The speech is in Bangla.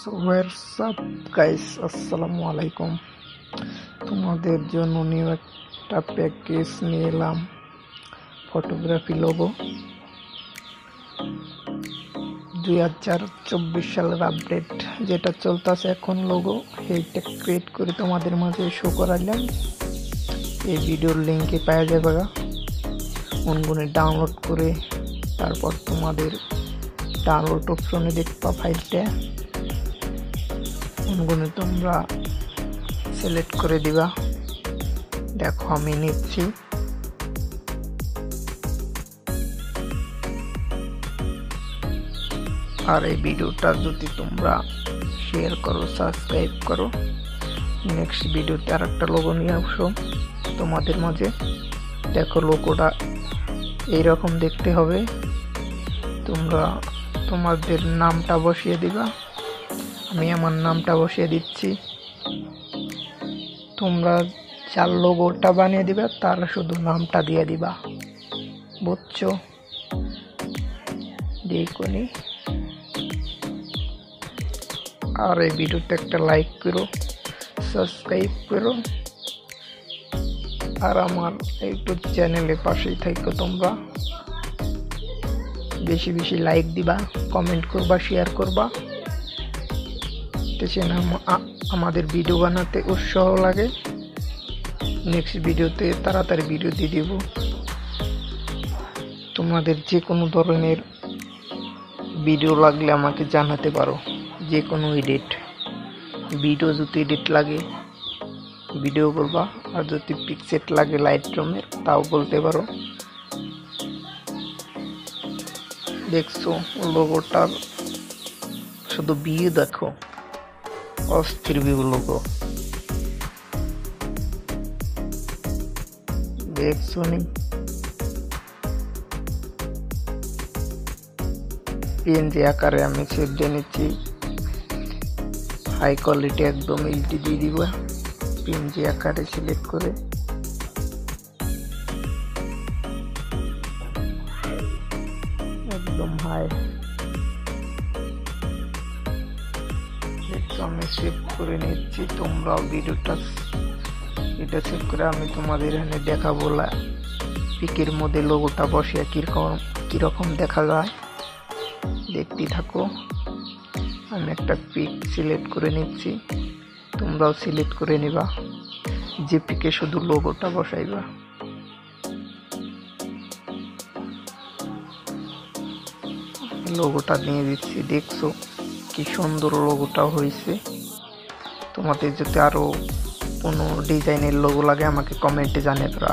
সো হোয়াটসঅ্যাপ গাইস, আসসালামু আলাইকুম। তোমাদের জন্য নিউ একটা প্যাকেজ নিয়ে এলাম, ফটোগ্রাফি লোগো 2024 সালের আপডেট যেটা চলতেছে এখন লোগো এইটা ক্রিয়েট করে তোমাদের মাঝে শো করাইলাম। এই ভিডিওর লিঙ্কে পাওয়া যাবে, অনগুনে ডাউনলোড করে তারপর তোমাদের ডাউনলোড অপশনে দেখবা ফাইলটা, অনগুনে তোমরা সিলেক্ট করে দিবা। দেখো আমি নিচ্ছি, আর এই ভিডিওটা যদি তোমরা শেয়ার করো, সাবস্ক্রাইব করো, নেক্সট ভিডিওতে আর একটা লোগো নিয়ে আসো তোমাদের মাঝে। দেখো লোগোটা এইরকম দেখতে হবে, তোমরা তোমাদের নামটা বসিয়ে দিবা। আমি আমার নামটা বসিয়ে দিচ্ছি, তোমরা যার লোগোটা বানিয়ে দিবা তার শুধু নামটা দিয়ে দিবা, বুঝছো? দেখুনি, আর এই ভিডিওতে একটা লাইক করো, সাবস্ক্রাইব করো, আর আমার ইউটিউব চ্যানেলের পাশেই থাকো। তোমরা বেশি বেশি লাইক দিবা, কমেন্ট করবা, শেয়ার করবা, আমাদের ভিডিও বানাতে উৎসাহ লাগে। নেক্সট ভিডিওতে তাড়াতাড়ি ভিডিও দিয়ে দেব। তোমাদের যে কোনো ধরনের ভিডিও লাগলে আমাকে জানাতে পারো, যে কোনো এডিট ভিডিও যদি এডিট লাগে ভিডিও করবা, আর যদি পিকসেট লাগে লাইটরুমের তাও বলতে পারো। দেখছো লোগোটার শুধু ভিউ দেখো, অস্থির ভিউ লোগো দেখছো নি? পিএনজি আকারে আমি সেভ দিয়ে নিচ্ছি, হাই কোয়ালিটি একদম এইচডি দিয়ে দিব। পিএনজি আকারে সিলেক্ট করে একদম হাই আমি সেভ করে নিচ্ছি। তোমরাও ভিডিওটা এটা সেভ করে আমি তোমাদের এখানে দেখাবো পিকের মধ্যে লোগোটা বসিয়ে কিরকম দেখা যায়, দেখতে থাকো। আমি একটা পিক সিলেক্ট করে নিচ্ছি, তোমরাও সিলেক্ট করে নিবা, যে পিকে শুধু লোগোটা বসাইবা। লোগোটা নিয়ে দিচ্ছি, দেখছো কি সুন্দর লোগোটা হয়েছে। তোমাদের যদি আরো কোনো ডিজাইনের লোগো লাগে আমাকে কমেন্টে জানিয়ে দাও।